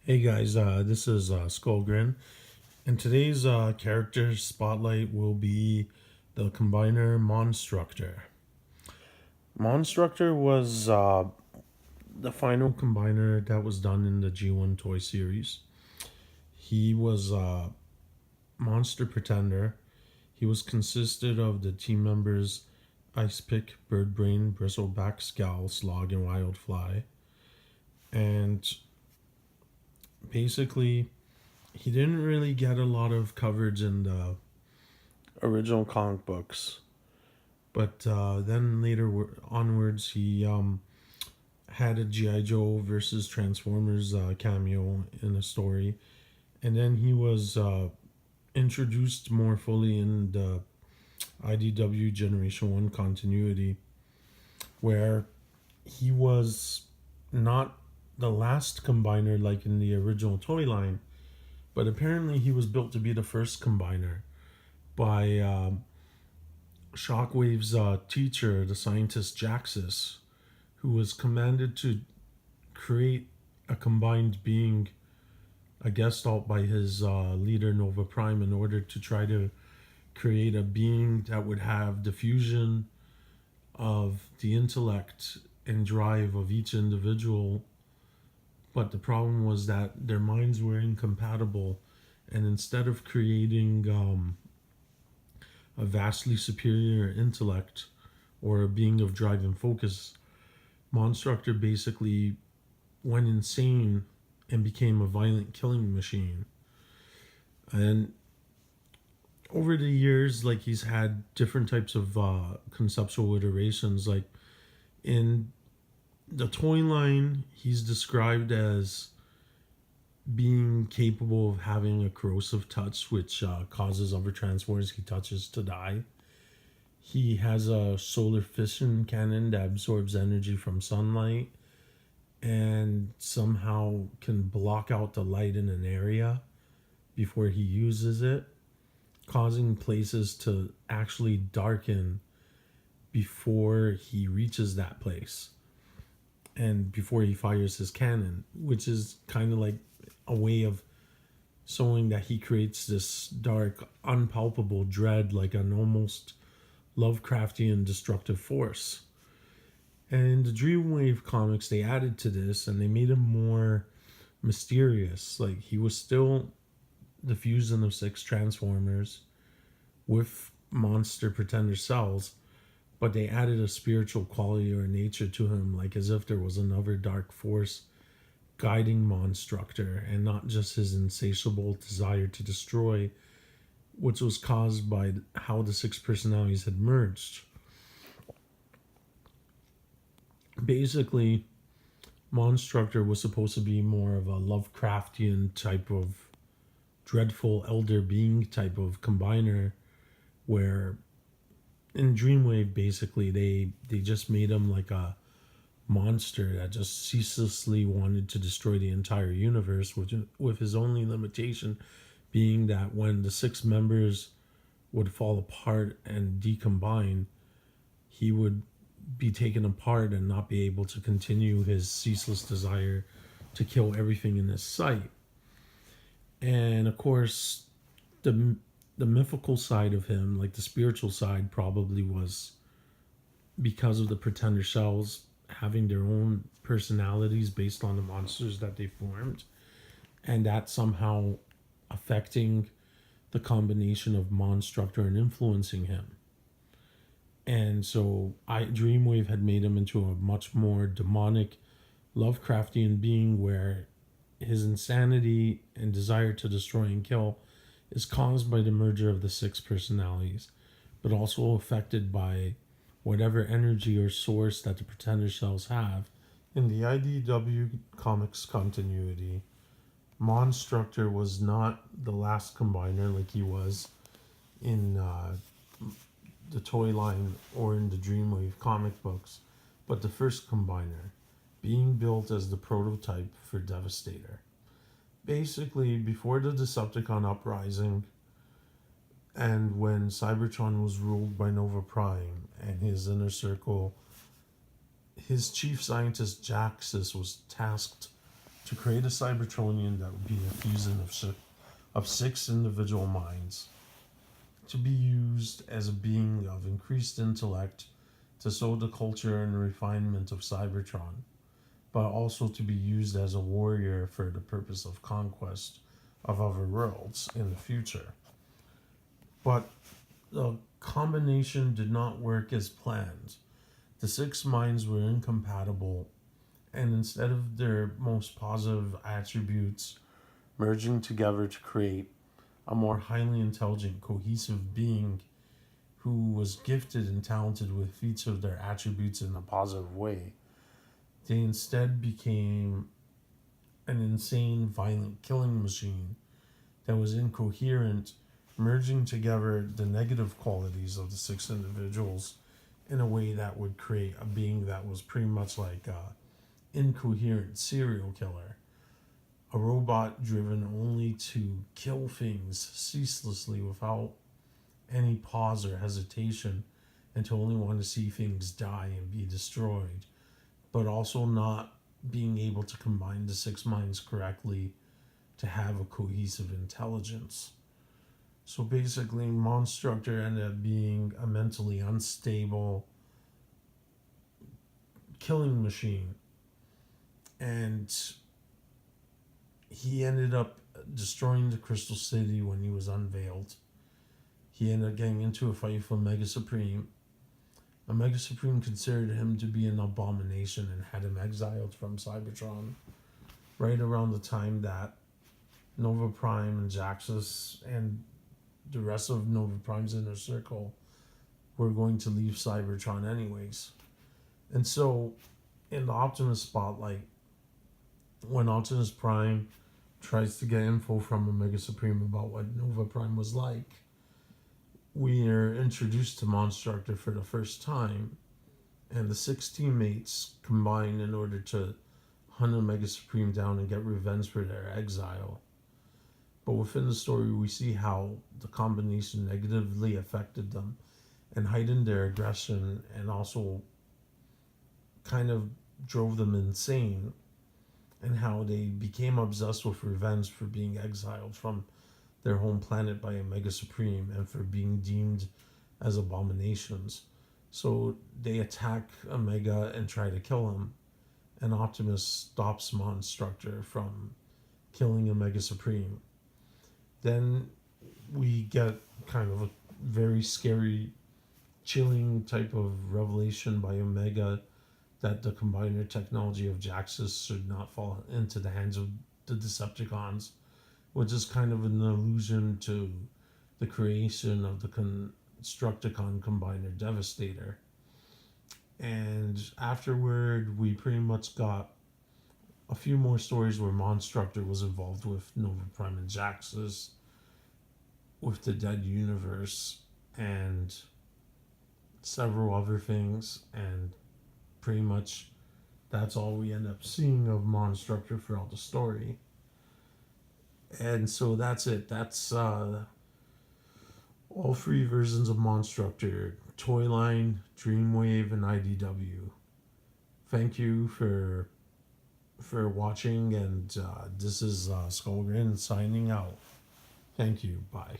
Hey guys, this is Skullgrin, and today's character spotlight will be the combiner MONSTRUCTOR. MONSTRUCTOR was the final combiner that was done in the G1 toy series. He was a monster pretender. He was consisted of the team members Icepick, Birdbrain, Bristleback, Scowl, Slog, and Wildfly. And basically, he didn't really get a lot of coverage in the original comic books, but then later onwards, he had a GI Joe versus Transformers cameo in a story, and then he was introduced more fully in the IDW Generation One continuity, where he was not the last combiner like in the original toy line, but apparently he was built to be the first combiner by Shockwave's teacher, the scientist Jaxus, who was commanded to create a combined being, a gestalt by his leader Nova Prime, in order to try to create a being that would have the fusion of the intellect and drive of each individual. But the problem was that their minds were incompatible, and instead of creating a vastly superior intellect or a being of drive and focus, MONSTRUCTOR basically went insane and became a violent killing machine. And over the years, like, he's had different types of conceptual iterations. Like in the toy line, he's described as being capable of having a corrosive touch, which causes other transformers he touches to die. He has a solar fission cannon that absorbs energy from sunlight and somehow can block out the light in an area before he uses it, causing places to actually darken before he reaches that place and before he fires his cannon, which is kind of like a way of showing that he creates this dark, unpalpable dread, like an almost Lovecraftian destructive force. And in the Dreamwave comics, they added to this and they made him more mysterious. Like, he was still the fusion of six Transformers with monster pretender cells, but they added a spiritual quality or nature to him, like as if there was another dark force guiding MONSTRUCTOR and not just his insatiable desire to destroy, which was caused by how the six personalities had merged. Basically, MONSTRUCTOR was supposed to be more of a Lovecraftian type of dreadful elder being type of combiner, where in Dreamwave basically they just made him like a monster that just ceaselessly wanted to destroy the entire universe, with his only limitation being that when the six members would fall apart and decombine, he would be taken apart and not be able to continue his ceaseless desire to kill everything in his sight. And of course, the mythical side of him, like the spiritual side, probably was because of the pretender shells having their own personalities based on the monsters that they formed, and that somehow affecting the combination of MONSTRUCTOR and influencing him. And so Dreamwave had made him into a much more demonic, Lovecraftian being, where his insanity and desire to destroy and kill is caused by the merger of the six personalities, but also affected by whatever energy or source that the pretender cells have. In the IDW comics continuity, MONSTRUCTOR was not the last combiner like he was in the toy line or in the Dreamwave comic books, but the first combiner, being built as the prototype for Devastator. Basically, before the Decepticon uprising, and when Cybertron was ruled by Nova Prime and his inner circle, his chief scientist Jaxus was tasked to create a Cybertronian that would be a fusion of six individual minds, to be used as a being of increased intellect to sow the culture and refinement of Cybertron, but also to be used as a warrior for the purpose of conquest of other worlds in the future. But the combination did not work as planned. The six minds were incompatible, and instead of their most positive attributes merging together to create a more highly intelligent, cohesive being who was gifted and talented with each of their attributes in a positive way, they instead became an insane, violent killing machine that was incoherent, merging together the negative qualities of the six individuals in a way that would create a being that was pretty much like an incoherent serial killer. A robot driven only to kill things ceaselessly without any pause or hesitation, and to only want to see things die and be destroyed, but also not being able to combine the six minds correctly to have a cohesive intelligence. So basically, MONSTRUCTOR ended up being a mentally unstable killing machine. And he ended up destroying the Crystal City when he was unveiled. He ended up getting into a fight with Omega Supreme. Omega Supreme considered him to be an abomination and had him exiled from Cybertron right around the time that Nova Prime and Jaxus and the rest of Nova Prime's inner circle were going to leave Cybertron anyways. And so, in the Optimus spotlight, when Optimus Prime tries to get info from Omega Supreme about what Nova Prime was like, we are introduced to MONSTRUCTOR for the first time, and the six teammates combine in order to hunt Omega Supreme down and get revenge for their exile. But within the story, we see how the combination negatively affected them and heightened their aggression, and also kind of drove them insane, and how they became obsessed with revenge for being exiled from their home planet by Omega Supreme and for being deemed as abominations. So they attack Omega and try to kill him, and Optimus stops MONSTRUCTOR from killing Omega Supreme. Then we get kind of a very scary, chilling type of revelation by Omega that the combiner technology of Jaxus should not fall into the hands of the Decepticons, which is kind of an allusion to the creation of the Constructicon combiner Devastator. And afterward, we pretty much got a few more stories where MONSTRUCTOR was involved with Nova Prime and Jaxus, with the Dead Universe, and several other things, and pretty much that's all we end up seeing of MONSTRUCTOR throughout the story. And so that's it. That's all three versions of MONSTRUCTOR: Toyline, Dreamwave, and IDW. Thank you for watching, and this is Skullgrin signing out. Thank you. Bye.